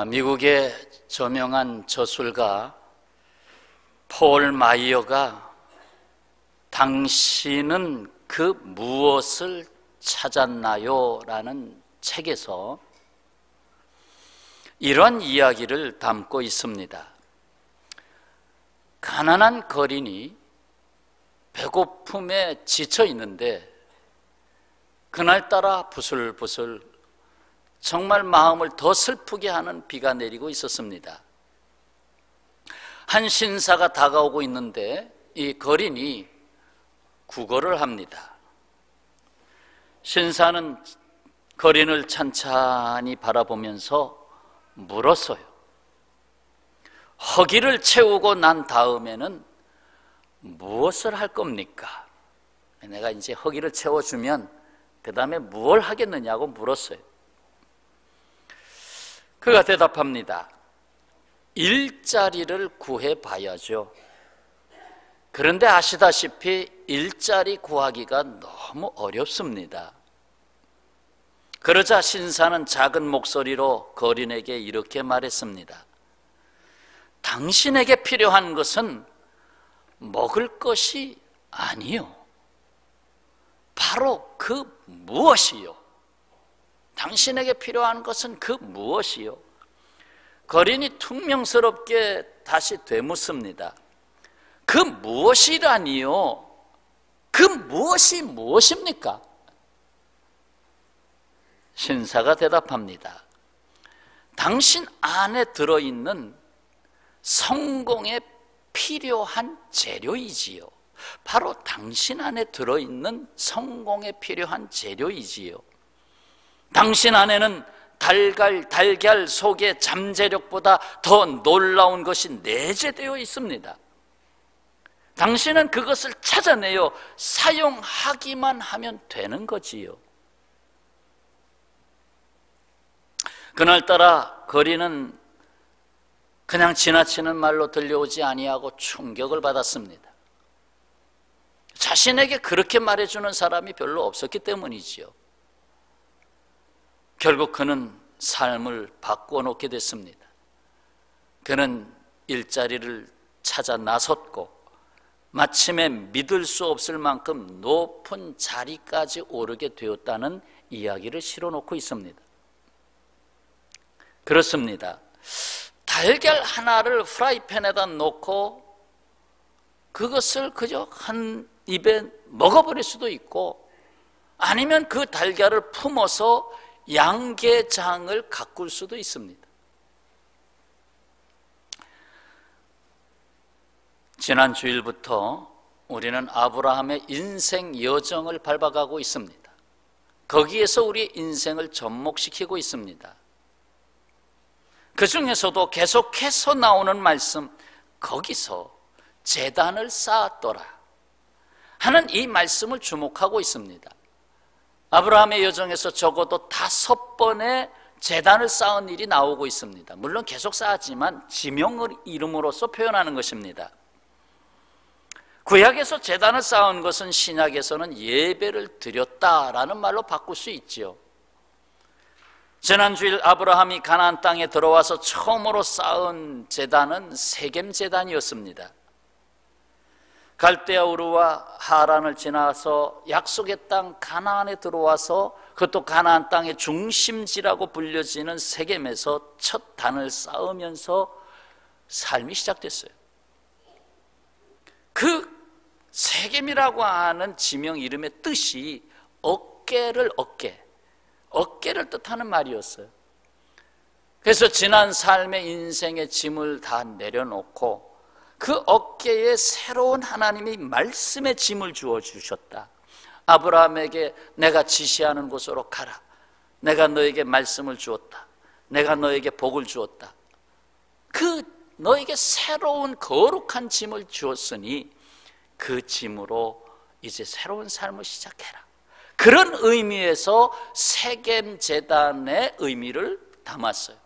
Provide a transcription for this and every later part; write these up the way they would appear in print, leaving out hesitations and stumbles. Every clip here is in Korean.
미국의 저명한 저술가 폴 마이어가 당신은 그 무엇을 찾았나요? 라는 책에서 이런 이야기를 담고 있습니다. 가난한 거린이 배고픔에 지쳐 있는데 그날따라 부슬부슬 정말 마음을 더 슬프게 하는 비가 내리고 있었습니다. 한 신사가 다가오고 있는데 이 거린이 구걸을 합니다. 신사는 거린을 찬찬히 바라보면서 물었어요. 허기를 채우고 난 다음에는 무엇을 할 겁니까? 내가 이제 허기를 채워주면 그 다음에 무엇을 하겠느냐고 물었어요. 그가 대답합니다. 일자리를 구해봐야죠. 그런데 아시다시피 일자리 구하기가 너무 어렵습니다. 그러자 신사는 작은 목소리로 거린에게 이렇게 말했습니다. 당신에게 필요한 것은 먹을 것이 아니요, 바로 그 무엇이요? 당신에게 필요한 것은 그 무엇이요? 거린이 퉁명스럽게 다시 되묻습니다. 그 무엇이라니요? 그 무엇이 무엇입니까? 신사가 대답합니다. 당신 안에 들어있는 성공에 필요한 재료이지요. 바로 당신 안에 들어있는 성공에 필요한 재료이지요. 당신 안에는 달걀 속의 잠재력보다 더 놀라운 것이 내재되어 있습니다. 당신은 그것을 찾아내어 사용하기만 하면 되는 거지요. 그날따라 거린은 그냥 지나치는 말로 들려오지 아니하고 충격을 받았습니다. 자신에게 그렇게 말해주는 사람이 별로 없었기 때문이지요. 결국 그는 삶을 바꾸어 놓게 됐습니다. 그는 일자리를 찾아 나섰고 마침내 믿을 수 없을 만큼 높은 자리까지 오르게 되었다는 이야기를 실어놓고 있습니다. 그렇습니다. 달걀 하나를 프라이팬에다 놓고 그것을 그저 한 입에 먹어버릴 수도 있고, 아니면 그 달걀을 품어서 양계장을 가꿀 수도 있습니다. 지난 주일부터 우리는 아브라함의 인생 여정을 밟아가고 있습니다. 거기에서 우리 인생을 접목시키고 있습니다. 그 중에서도 계속해서 나오는 말씀, 거기서 제단을 쌓았더라 하는 이 말씀을 주목하고 있습니다. 아브라함의 여정에서 적어도 5번의 제단을 쌓은 일이 나오고 있습니다. 물론 계속 쌓았지만 지명을 이름으로써 표현하는 것입니다. 구약에서 제단을 쌓은 것은 신약에서는 예배를 드렸다라는 말로 바꿀 수 있지요. 지난주일 아브라함이 가나안 땅에 들어와서 처음으로 쌓은 제단은 세겜 제단이었습니다. 갈대아 우르와 하란을 지나서 약속의 땅 가나안에 들어와서 그것도 가나안 땅의 중심지라고 불려지는 세겜에서 첫 단을 쌓으면서 삶이 시작됐어요. 그 세겜이라고 하는 지명 이름의 뜻이 어깨를 뜻하는 말이었어요. 그래서 지난 삶의 인생의 짐을 다 내려놓고 그 어깨에 새로운 하나님이 말씀의 짐을 주어주셨다. 아브라함에게 내가 지시하는 곳으로 가라. 내가 너에게 말씀을 주었다. 내가 너에게 복을 주었다. 그 너에게 새로운 거룩한 짐을 주었으니 그 짐으로 이제 새로운 삶을 시작해라. 그런 의미에서 세겜 제단의 의미를 담았어요.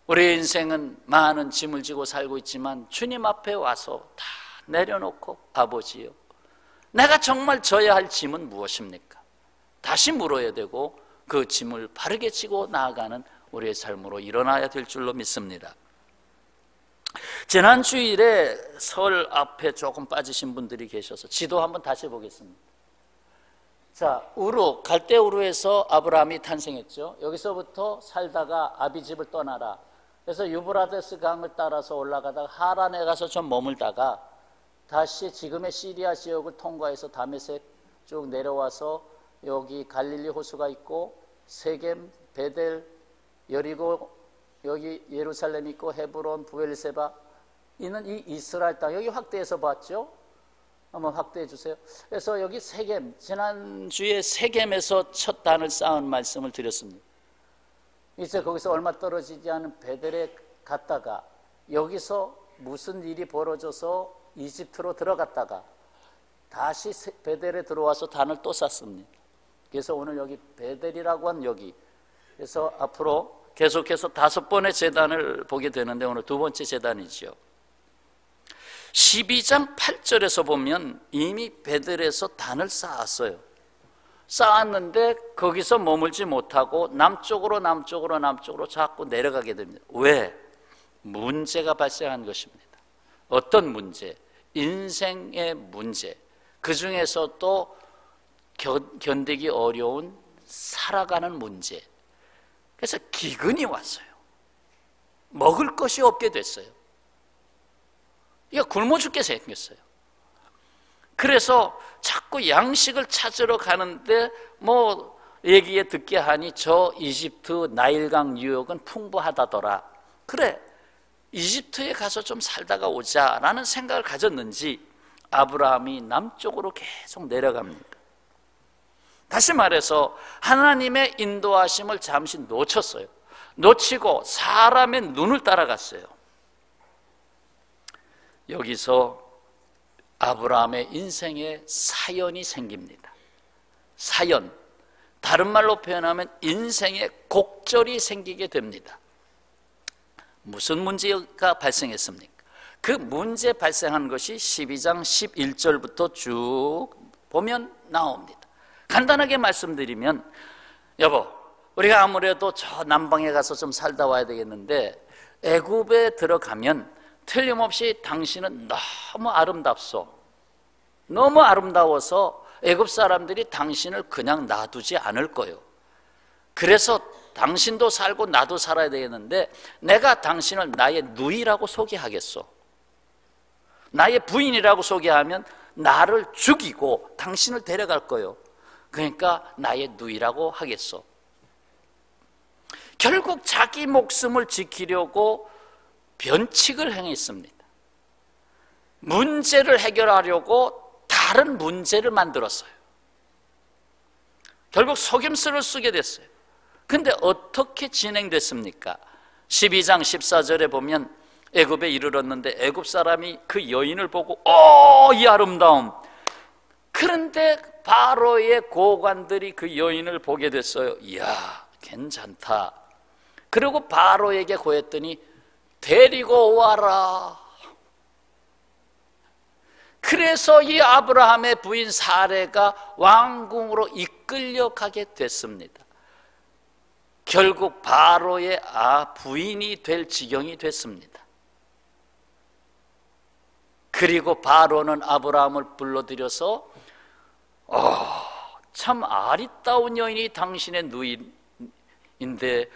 우리의 인생은 많은 짐을 지고 살고 있지만 주님 앞에 와서 다 내려놓고, 아버지요, 내가 정말 져야 할 짐은 무엇입니까? 다시 물어야 되고 그 짐을 바르게 지고 나아가는 우리의 삶으로 일어나야 될 줄로 믿습니다. 지난 주일에 설 앞에 조금 빠지신 분들이 계셔서 지도 한번 다시 보겠습니다. 자, 갈대 우르에서 아브라함이 탄생했죠. 여기서부터 살다가 아비집을 떠나라. 그래서 유브라데스 강을 따라서 올라가다가 하란에 가서 좀 머물다가 다시 지금의 시리아 지역을 통과해서 다메섹 쭉 내려와서 여기 갈릴리 호수가 있고 세겜, 베델, 여리고, 여기 예루살렘 있고 헤브론, 부엘세바 있는 이 이스라엘 땅, 여기 확대해서 봤죠? 한번 확대해 주세요. 그래서 여기 세겜, 지난주에 세겜에서 첫 단을 쌓은 말씀을 드렸습니다. 이제 거기서 얼마 떨어지지 않은 베델에 갔다가 여기서 무슨 일이 벌어져서 이집트로 들어갔다가 다시 베델에 들어와서 단을 또 쌓습니다. 그래서 오늘 여기 베델이라고 한 여기, 그래서 앞으로 계속해서 5번의 제단을 보게 되는데 오늘 2번째 제단이죠. 12장 8절에서 보면 이미 베델에서 단을 쌓았어요. 쌓았는데 거기서 머물지 못하고 남쪽으로 자꾸 내려가게 됩니다. 왜? 문제가 발생한 것입니다. 어떤 문제? 인생의 문제. 그 중에서 또 견디기 어려운 살아가는 문제. 그래서 기근이 왔어요. 먹을 것이 없게 됐어요. 이거 굶어 죽게 생겼어요. 그래서 자꾸 양식을 찾으러 가는데 뭐 얘기에 듣게 하니 저 이집트 나일강 유역은 풍부하다더라. 그래, 이집트에 가서 좀 살다가 오자라는 생각을 가졌는지 아브라함이 남쪽으로 계속 내려갑니다. 다시 말해서 하나님의 인도하심을 잠시 놓쳤어요. 놓치고 사람의 눈을 따라갔어요. 여기서 아브라함의 인생에 사연이 생깁니다. 사연, 다른 말로 표현하면 인생에 곡절이 생기게 됩니다. 무슨 문제가 발생했습니까? 그 문제 발생한 것이 12장 11절부터 쭉 보면 나옵니다. 간단하게 말씀드리면, 여보, 우리가 아무래도 저 남방에 가서 좀 살다 와야 되겠는데 애굽에 들어가면 틀림없이 당신은 너무 아름답소. 너무 아름다워서 애굽 사람들이 당신을 그냥 놔두지 않을 거예요. 그래서 당신도 살고 나도 살아야 되겠는데 내가 당신을 나의 누이라고 소개하겠소. 나의 부인이라고 소개하면 나를 죽이고 당신을 데려갈 거예요. 그러니까 나의 누이라고 하겠소. 결국 자기 목숨을 지키려고 변칙을 행했습니다. 문제를 해결하려고 다른 문제를 만들었어요. 결국 속임수를 쓰게 됐어요. 근데 어떻게 진행됐습니까? 12장 14절에 보면 애굽에 이르렀는데 애굽 사람이 그 여인을 보고 이 아름다움. 그런데 바로의 고관들이 그 여인을 보게 됐어요. 이야, 괜찮다. 그리고 바로에게 고했더니 데리고 와라. 그래서 이 아브라함의 부인 사레가 왕궁으로 이끌려가게 됐습니다. 결국 바로의 부인이 될 지경이 됐습니다. 그리고 바로는 아브라함을 불러들여서 참 아리따운 여인이 당신의 누이인데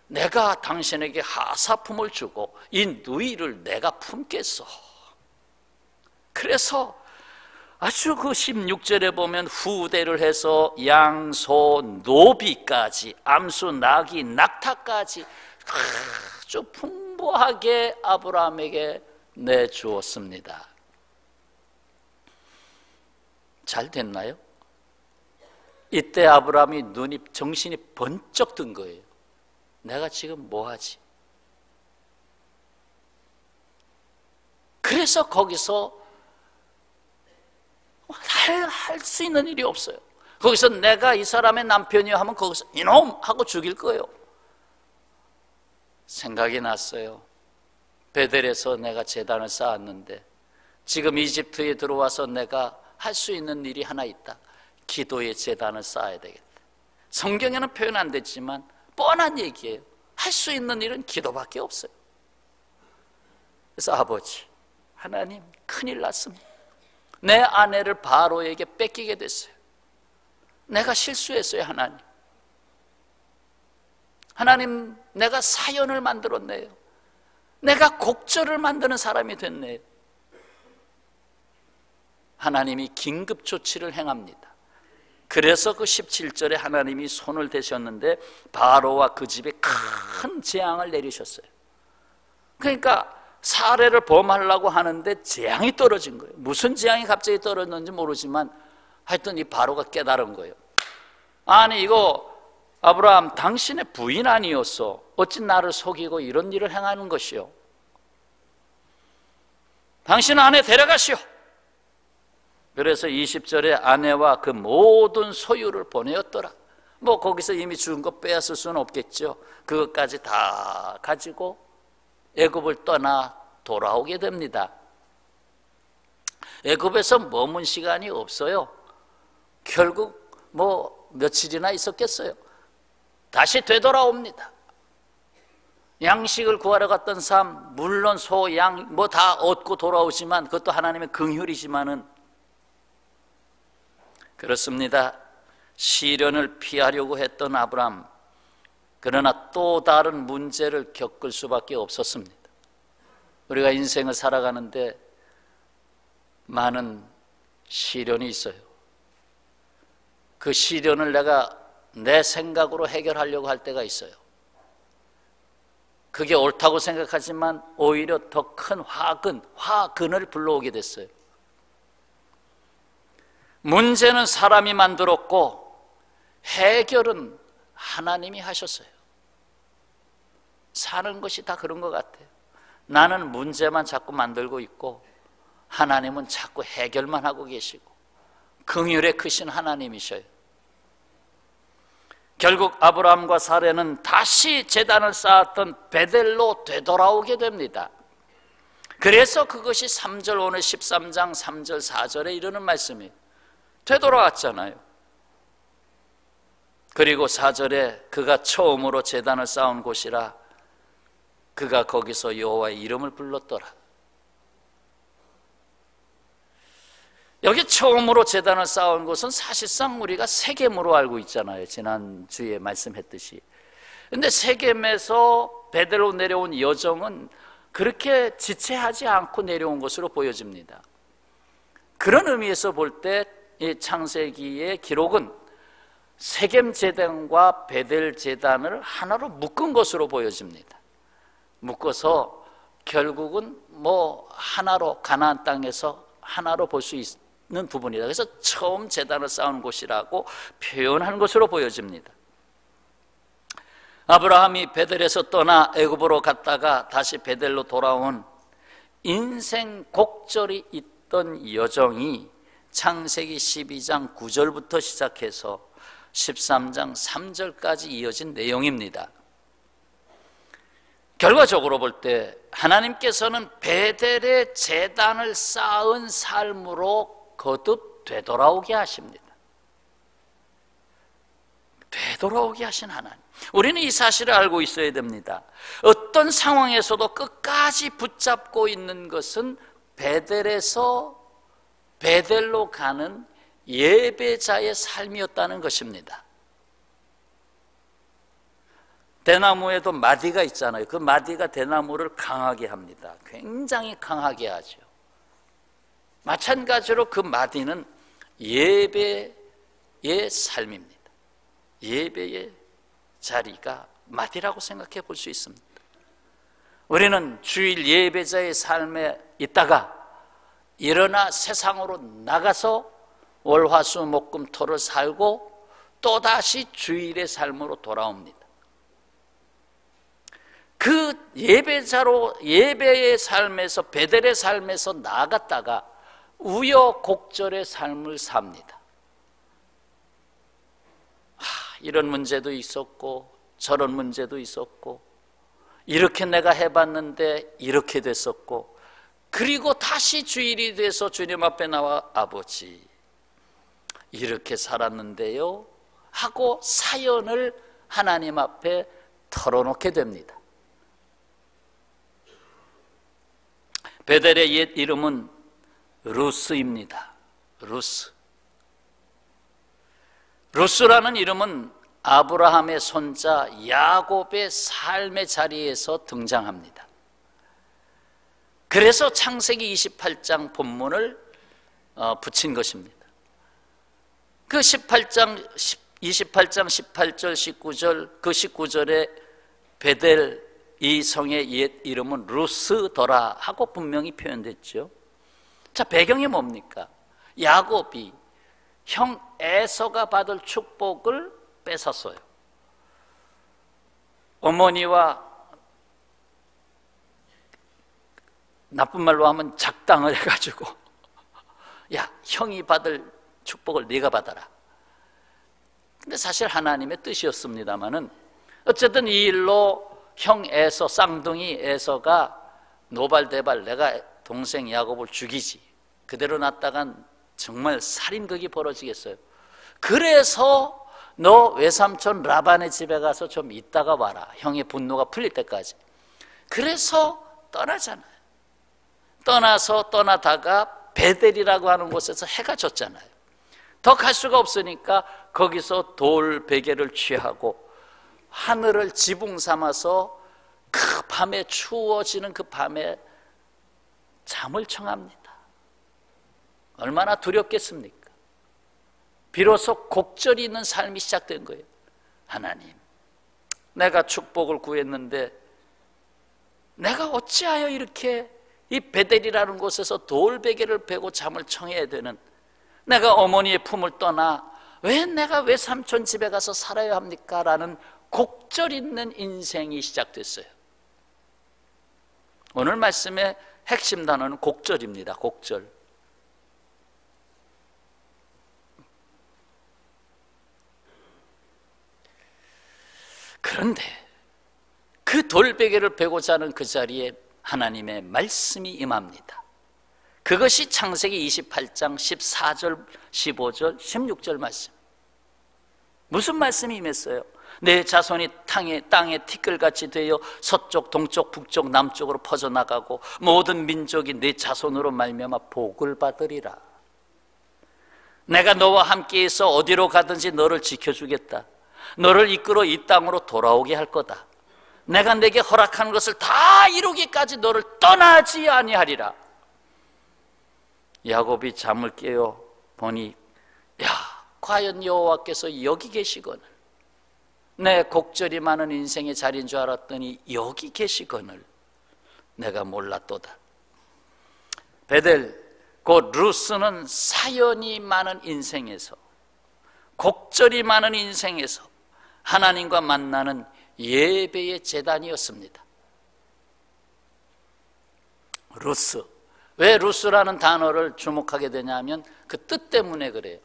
내가 당신에게 하사품을 주고 이 누이를 내가 품겠소. 그래서 아주 그 16절에 보면 후대를 해서 양, 소, 노비까지, 암수, 나귀, 낙타까지 아주 풍부하게 아브라함에게 내주었습니다. 잘 됐나요? 이때 아브라함이 정신이 번쩍 든 거예요. 내가 지금 뭐 하지? 그래서 거기서 할 수 있는 일이 없어요. 거기서 내가 이 사람의 남편이요 하면 거기서 이놈 하고 죽일 거예요. 생각이 났어요. 베델에서 내가 제단을 쌓았는데 지금 이집트에 들어와서 내가 할 수 있는 일이 하나 있다. 기도의 제단을 쌓아야 되겠다. 성경에는 표현 안 됐지만 뻔한 얘기예요. 할 수 있는 일은 기도밖에 없어요. 그래서 아버지, 하나님, 큰일 났습니다. 내 아내를 바로에게 뺏기게 됐어요. 내가 실수했어요. 하나님, 하나님, 내가 사연을 만들었네요. 내가 곡절을 만드는 사람이 됐네요. 하나님이 긴급 조치를 행합니다. 그래서 그 17절에 하나님이 손을 대셨는데 바로와 그 집에 큰 재앙을 내리셨어요. 그러니까 사례를 범하려고 하는데 재앙이 떨어진 거예요. 무슨 재앙이 갑자기 떨어졌는지 모르지만 하여튼 이 바로가 깨달은 거예요. 아니, 이거 아브라함, 당신의 부인 아니었어. 어찌 나를 속이고 이런 일을 행하는 것이요? 당신 아내 데려가시오. 그래서 20절에 아내와 그 모든 소유를 보내었더라. 뭐 거기서 이미 준 거 빼앗을 수는 없겠죠. 그것까지 다 가지고 애굽을 떠나 돌아오게 됩니다. 애굽에서 머문 시간이 없어요. 결국 뭐 며칠이나 있었겠어요. 다시 되돌아옵니다. 양식을 구하러 갔던 삶, 물론 소, 양 뭐 다 얻고 돌아오지만 그것도 하나님의 긍휼이지만은 그렇습니다. 시련을 피하려고 했던 아브라함, 그러나 또 다른 문제를 겪을 수밖에 없었습니다. 우리가 인생을 살아가는데 많은 시련이 있어요. 그 시련을 내가 내 생각으로 해결하려고 할 때가 있어요. 그게 옳다고 생각하지만 오히려 더 큰 화근을 불러오게 됐어요. 문제는 사람이 만들었고 해결은 하나님이 하셨어요. 사는 것이 다 그런 것 같아요. 나는 문제만 자꾸 만들고 있고 하나님은 자꾸 해결만 하고 계시고 긍휼의 크신 하나님이셔요. 결국 아브라함과 사레는 다시 제단을 쌓았던 베델로 되돌아오게 됩니다. 그래서 그것이 3절 오늘 13장 3절 4절에 이르는 말씀이에요. 되돌아왔잖아요. 그리고 4절에 그가 처음으로 제단을 쌓은 곳이라 그가 거기서 여호와의 이름을 불렀더라. 여기 처음으로 제단을 쌓은 곳은 사실상 우리가 세겜으로 알고 있잖아요. 지난주에 말씀했듯이. 근데 세겜에서 베델로 내려온 여정은 그렇게 지체하지 않고 내려온 것으로 보여집니다. 그런 의미에서 볼 때 이 창세기의 기록은 세겜 제단과 베델 제단을 하나로 묶은 것으로 보여집니다. 묶어서 결국은 뭐 하나로 가나안 땅에서 하나로 볼 수 있는 부분이다. 그래서 처음 제단을 쌓은 곳이라고 표현한 것으로 보여집니다. 아브라함이 베델에서 떠나 애굽으로 갔다가 다시 베델로 돌아온 인생 곡절이 있던 여정이 창세기 12장 9절부터 시작해서 13장 3절까지 이어진 내용입니다. 결과적으로 볼 때 하나님께서는 베델의 제단을 쌓은 삶으로 거듭 되돌아오게 하십니다. 되돌아오게 하신 하나님, 우리는 이 사실을 알고 있어야 됩니다. 어떤 상황에서도 끝까지 붙잡고 있는 것은 베델에서 베델로 가는 예배자의 삶이었다는 것입니다. 대나무에도 마디가 있잖아요. 그 마디가 대나무를 강하게 합니다. 굉장히 강하게 하죠. 마찬가지로 그 마디는 예배의 삶입니다. 예배의 자리가 마디라고 생각해 볼 수 있습니다. 우리는 주일 예배자의 삶에 있다가 일어나 세상으로 나가서 월화수목금토를 살고 또다시 주일의 삶으로 돌아옵니다. 그 예배자로 예배의 삶에서 베델의 삶에서 나갔다가 우여곡절의 삶을 삽니다. 이런 문제도 있었고 저런 문제도 있었고 이렇게 내가 해봤는데 이렇게 됐었고 그리고 다시 주일이 돼서 주님 앞에 나와 아버지 이렇게 살았는데요 하고 사연을 하나님 앞에 털어놓게 됩니다. 베델의 옛 이름은 루스입니다. 루스라는 이름은 아브라함의 손자 야곱의 삶의 자리에서 등장합니다. 그래서 창세기 28장 본문을 붙인 것입니다. 그 28장 18절 19절 그 19절에 베델 이 성의 옛 이름은 루스더라 하고 분명히 표현됐죠. 자, 배경이 뭡니까? 야곱이 형 에서가 받을 축복을 뺏었어요. 어머니와 나쁜 말로 하면 작당을 해가지고 야, 형이 받을 축복을 네가 받아라. 근데 사실 하나님의 뜻이었습니다마는 어쨌든 이 일로 형 에서, 쌍둥이 에서가 노발대발 내가 동생 야곱을 죽이지, 그대로 놨다간 정말 살인극이 벌어지겠어요. 그래서 너 외삼촌 라반의 집에 가서 좀 있다가 와라, 형의 분노가 풀릴 때까지. 그래서 떠나잖아요. 떠나다가 베델이라고 하는 곳에서 해가 졌잖아요. 더 갈 수가 없으니까 거기서 돌 베개를 취하고 하늘을 지붕 삼아서 그 밤에, 추워지는 그 밤에 잠을 청합니다. 얼마나 두렵겠습니까? 비로소 곡절이 있는 삶이 시작된 거예요. 하나님, 내가 축복을 구했는데 내가 어찌하여 이렇게 이 베델이라는 곳에서 돌베개를 베고 잠을 청해야 되는, 내가 어머니의 품을 떠나 왜 내가 외삼촌 집에 가서 살아야 합니까? 라는 곡절 있는 인생이 시작됐어요. 오늘 말씀의 핵심 단어는 곡절입니다. 곡절. 그런데 그 돌베개를 베고 자는 그 자리에 하나님의 말씀이 임합니다. 그것이 창세기 28장 14절, 15절, 16절 말씀. 무슨 말씀이 임했어요? 내 자손이 땅에 티끌같이 되어 서쪽, 동쪽, 북쪽, 남쪽으로 퍼져나가고 모든 민족이 내 자손으로 말미암아 복을 받으리라. 내가 너와 함께해서 어디로 가든지 너를 지켜주겠다. 너를 이끌어 이 땅으로 돌아오게 할 거다. 내가 내게 허락한 것을 다 이루기까지 너를 떠나지 아니하리라. 야곱이 잠을 깨어 보니, 야, 과연 여호와께서 여기 계시거늘, 내 곡절이 많은 인생의 자리인 줄 알았더니 여기 계시거늘 내가 몰랐도다. 베델, 곧 루스는 사연이 많은 인생에서, 곡절이 많은 인생에서 하나님과 만나는 예배의 제단이었습니다. 루스, 왜 루스라는 단어를 주목하게 되냐면 그 뜻 때문에 그래요.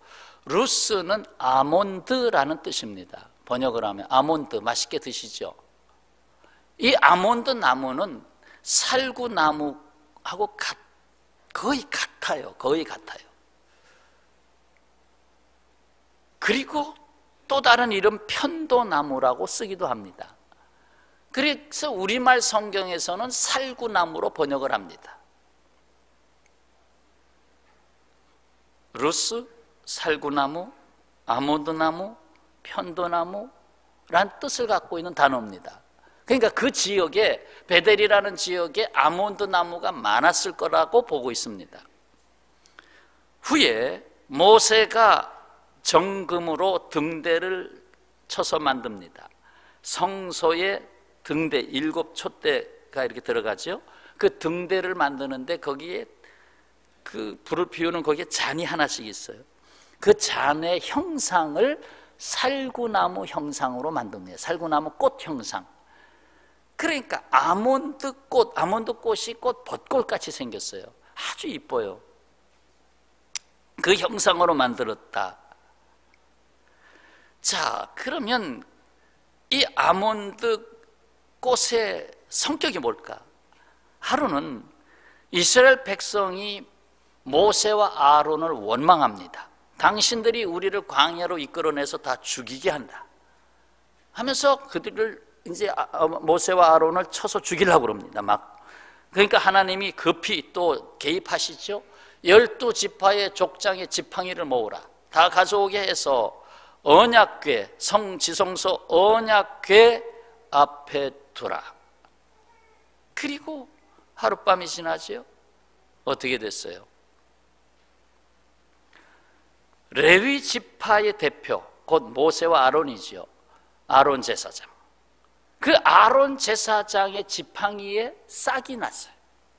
루스는 아몬드라는 뜻입니다. 번역을 하면 아몬드, 맛있게 드시죠. 이 아몬드 나무는 살구나무하고 거의 같아요. 그리고 또 다른 이름 편도나무라고 쓰기도 합니다. 그래서 우리말 성경에서는 살구나무로 번역을 합니다. 루스, 살구나무, 아몬드나무, 편도나무란 뜻을 갖고 있는 단어입니다. 그러니까 그 지역에, 베델이라는 지역에 아몬드나무가 많았을 거라고 보고 있습니다. 후에 모세가 정금으로 등대를 쳐서 만듭니다. 성소에 등대, 7촛대가 이렇게 들어가죠. 그 등대를 만드는데 거기에 그 불을 피우는 거기에 잔이 하나씩 있어요. 그 잔의 형상을 살구나무 형상으로 만듭니다. 살구나무 꽃 형상. 그러니까 아몬드꽃이 꽃 벚꽃같이 생겼어요. 아주 이뻐요. 그 형상으로 만들었다. 자, 그러면 이 아몬드 꽃의 성격이 뭘까? 하루는 이스라엘 백성이 모세와 아론을 원망합니다. 당신들이 우리를 광야로 이끌어내서 다 죽이게 한다 하면서 그들을 이제 모세와 아론을 쳐서 죽이려고 그럽니다. 막. 그러니까 하나님이 급히 또 개입하시죠. 12지파의 족장의 지팡이를 모으라. 다 가져오게 해서 언약궤, 성지성소 언약궤 앞에 두라. 그리고 하룻밤이 지나죠. 어떻게 됐어요? 레위 지파의 대표, 곧 모세와 아론이죠. 아론 제사장. 그 아론 제사장의 지팡이에 싹이 났어요.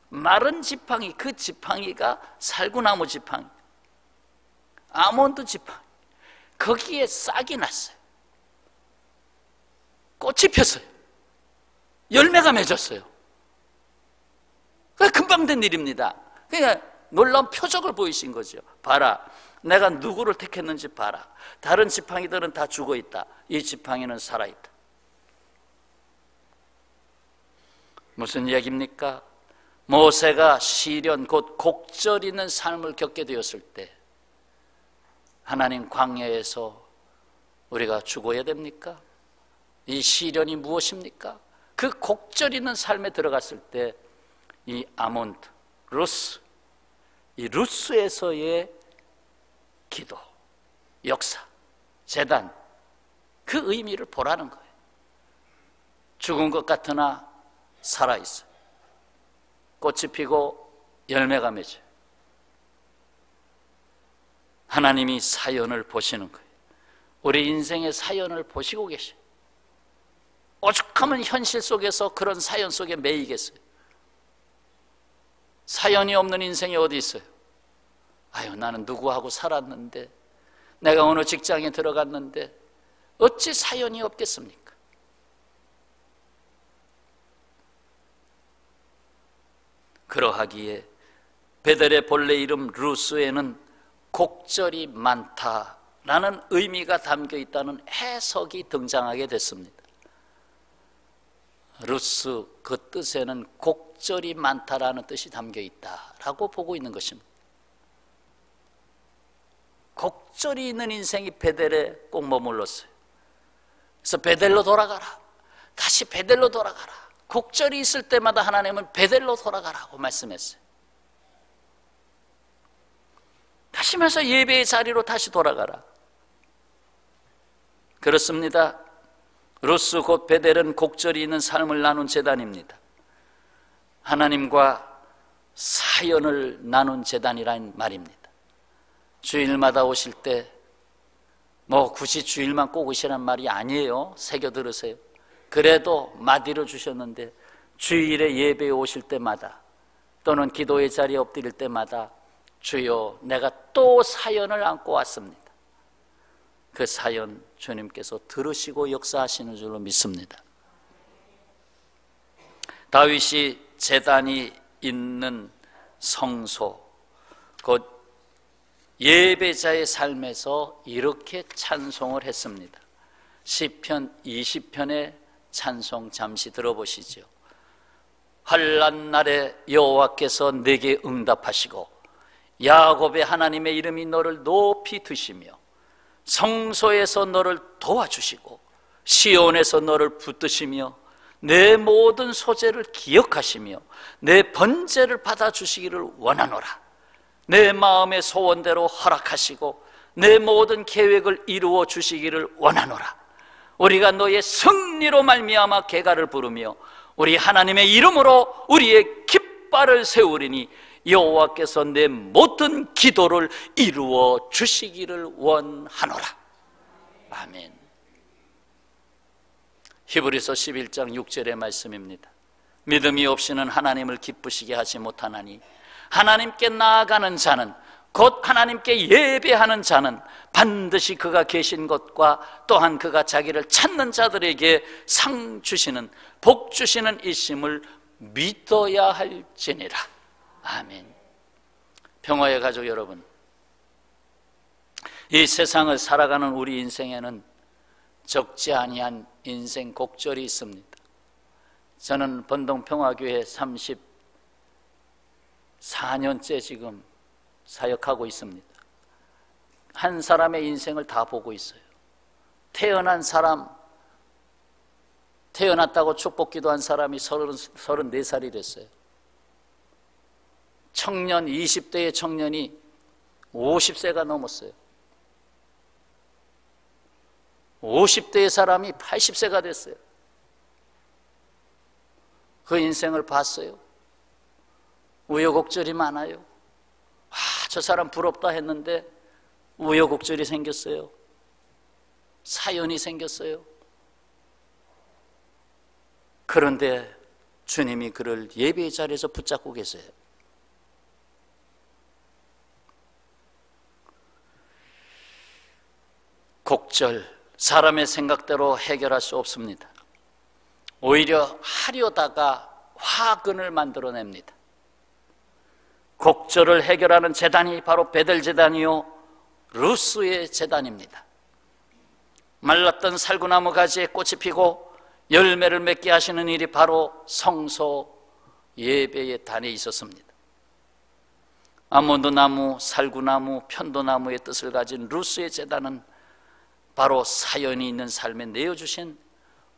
마른 지팡이, 그 지팡이가 살구나무 지팡이, 아몬드 지팡이, 거기에 싹이 났어요. 꽃이 폈어요. 열매가 맺었어요. 금방 된 일입니다. 그러니까 놀라운 표적을 보이신 거죠. 봐라, 내가 누구를 택했는지 봐라. 다른 지팡이들은 다 죽어있다. 이 지팡이는 살아있다. 무슨 이야기입니까? 모세가 시련, 곧 곡절 있는 삶을 겪게 되었을 때 하나님 광야에서 우리가 죽어야 됩니까? 이 시련이 무엇입니까? 그 곡절 있는 삶에 들어갔을 때 이 아몬드, 루스, 이 루스에서의 기도, 역사, 제단, 그 의미를 보라는 거예요. 죽은 것 같으나 살아있어요. 꽃이 피고 열매가 맺어요. 하나님이 사연을 보시는 거예요. 우리 인생의 사연을 보시고 계셔요. 오죽하면 현실 속에서 그런 사연 속에 매이겠어요. 사연이 없는 인생이 어디 있어요? 아유, 나는 누구하고 살았는데, 내가 어느 직장에 들어갔는데 어찌 사연이 없겠습니까? 그러하기에 베델의 본래 이름 루스에는 곡절이 많다라는 의미가 담겨 있다는 해석이 등장하게 됐습니다. 루스, 그 뜻에는 곡절이 많다라는 뜻이 담겨 있다라고 보고 있는 것입니다. 곡절이 있는 인생이 베델에 꼭 머물렀어요. 그래서 베델로 돌아가라, 다시 베델로 돌아가라. 곡절이 있을 때마다 하나님은 베델로 돌아가라고 말씀했어요. 다시면서 예배의 자리로 다시 돌아가라. 그렇습니다. 루스 곧 베델은 곡절이 있는 삶을 나눈 제단입니다. 하나님과 사연을 나눈 제단이란 말입니다. 주일마다 오실 때 굳이 주일만 꼭 오시란 말이 아니에요. 새겨 들으세요. 그래도 마디로 주셨는데 주일에 예배에 오실 때마다 또는 기도의 자리에 엎드릴 때마다 주여, 내가 또 사연을 안고 왔습니다. 그 사연 주님께서 들으시고 역사하시는 줄로 믿습니다. 다윗이 제단이 있는 성소, 곧 예배자의 삶에서 이렇게 찬송을 했습니다. 시편 20편의 찬송 잠시 들어보시죠. 환난 날에 여호와께서 내게 응답하시고 야곱의 하나님의 이름이 너를 높이 드시며 성소에서 너를 도와주시고 시온에서 너를 붙드시며 내 모든 소재를 기억하시며 내 번제를 받아주시기를 원하노라. 내 마음의 소원대로 허락하시고 내 모든 계획을 이루어 주시기를 원하노라. 우리가 너의 승리로 말미암아 개가를 부르며 우리 하나님의 이름으로 우리의 깃발을 세우리니 여호와께서 내 모든 기도를 이루어 주시기를 원하노라. 아멘. 히브리서 11장 6절의 말씀입니다. 믿음이 없이는 하나님을 기쁘시게 하지 못하나니 하나님께 나아가는 자는, 곧 하나님께 예배하는 자는 반드시 그가 계신 것과 또한 그가 자기를 찾는 자들에게 상 주시는, 복 주시는 이심을 믿어야 할지니라. 아멘. 평화의 가족 여러분, 이 세상을 살아가는 우리 인생에는 적지 아니한 인생 곡절이 있습니다. 저는 번동평화교회 34년째 지금 사역하고 있습니다. 한 사람의 인생을 다 보고 있어요. 태어난 사람, 태어났다고 축복 기도한 사람이 34살이 됐어요. 청년, 20대의 청년이 50세가 넘었어요. 50대의 사람이 80세가 됐어요. 그 인생을 봤어요. 우여곡절이 많아요. 저 사람 부럽다 했는데 우여곡절이 생겼어요. 사연이 생겼어요. 그런데 주님이 그를 예배의 자리에서 붙잡고 계세요. 곡절, 사람의 생각대로 해결할 수 없습니다. 오히려 하려다가 화근을 만들어냅니다. 곡절을 해결하는 제단이 바로 베델 제단이요, 루스의 제단입니다. 말랐던 살구나무 가지에 꽃이 피고 열매를 맺게 하시는 일이 바로 성소 예배의 단에 있었습니다. 아몬드나무, 살구나무, 편도나무의 뜻을 가진 루스의 제단은 바로 사연이 있는 삶에 내어주신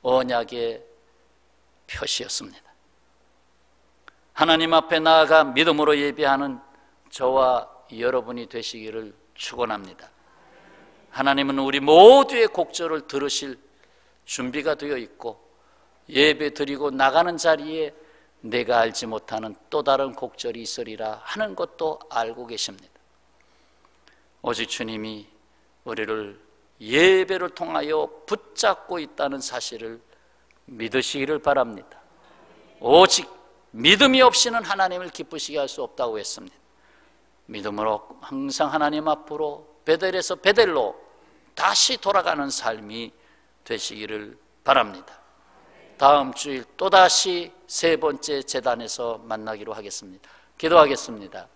언약의 표시였습니다. 하나님 앞에 나아가 믿음으로 예배하는 저와 여러분이 되시기를 축원합니다. 하나님은 우리 모두의 곡절을 들으실 준비가 되어 있고, 예배 드리고 나가는 자리에 내가 알지 못하는 또 다른 곡절이 있으리라 하는 것도 알고 계십니다. 오직 주님이 우리를 예배를 통하여 붙잡고 있다는 사실을 믿으시기를 바랍니다. 오직 믿음이 없이는 하나님을 기쁘시게 할 수 없다고 했습니다. 믿음으로 항상 하나님 앞으로 베델에서 베델로 다시 돌아가는 삶이 되시기를 바랍니다. 다음 주일 또다시 세 번째 제단에서 만나기로 하겠습니다. 기도하겠습니다.